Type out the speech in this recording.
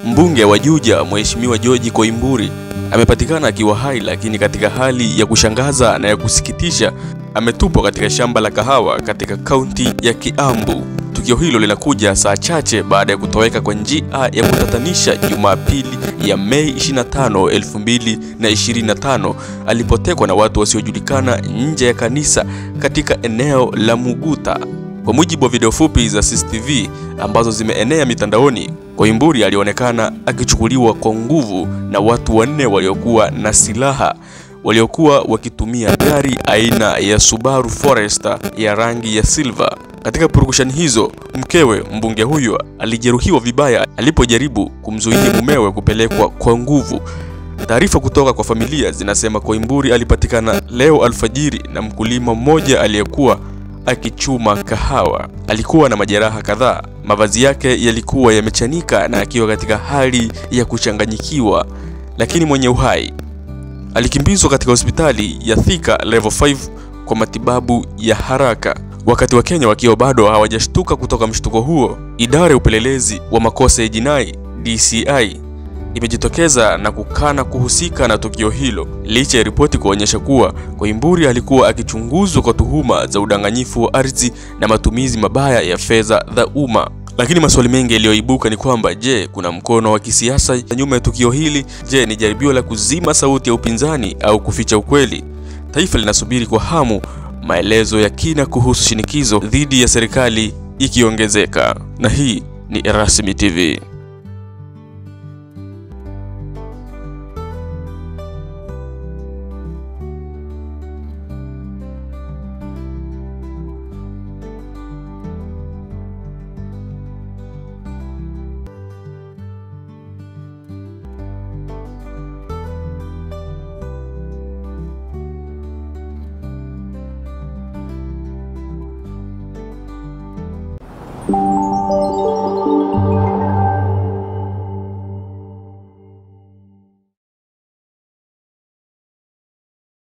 Mbunge wa Juja Mheshimiwa George Koimburi amepatikana akiwa hai, lakini katika hali ya kushangaza na ya kusikitisha ametupwa katika shamba la kahawa katika kaunti ya Kiambu. Tukio hilo linakuja saa chache baada ya kutoweka kwa njia ya kutatanisha Jumapili ya Mei 25, 2025 alipotekwa na watu wasiojulikana nje ya kanisa katika eneo la Muguta. Kwa mujibu wa video fupi za CCTV ambazo zimeenea mitandaoni, Koimburi alionekana akichukuliwa kwa nguvu na watu wanne waliokuwa na silaha, waliokuwa wakitumia gari aina ya Subaru Forester ya rangi ya silver. Katika purukushani hizo, mkewe mbunge huyo alijeruhiwa vibaya alipojaribu kumzuia mumewe kupelekwa kwa nguvu. Taarifa kutoka kwa familia zinasema Koimburi alipatikana leo alfajiri na mkulima mmoja aliyekuwa akichuma kahawa. Alikuwa na majeraha kadhaa, mavazi yake yalikuwa yamechanika na akiwa katika hali ya kuchanganyikiwa, lakini mwenye uhai. Alikimbizwa katika hospitali ya Thika Level 5 kwa matibabu ya haraka. Wakati wa Kenya wakiwa bado hawajashtuka kutoka mshtuko huo, idara ya upelelezi wa makosa ya jinai DCI imejitokeza na kukana kuhusika na tukio hilo, licha ya ripoti kuonyesha kuwa Koimburi alikuwa akichunguzwa kwa tuhuma za udanganyifu wa ardhi na matumizi mabaya ya fedha za umma. Lakini maswali mengi yaliyoibuka ni kwamba, je, kuna mkono wa kisiasa nyuma ya tukio hili? Je, ni jaribio la kuzima sauti ya upinzani au kuficha ukweli? Taifa linasubiri kwa hamu maelezo ya kina kuhusu shinikizo dhidi ya serikali ikiongezeka. Na hii ni Erasmi TV. Thank you.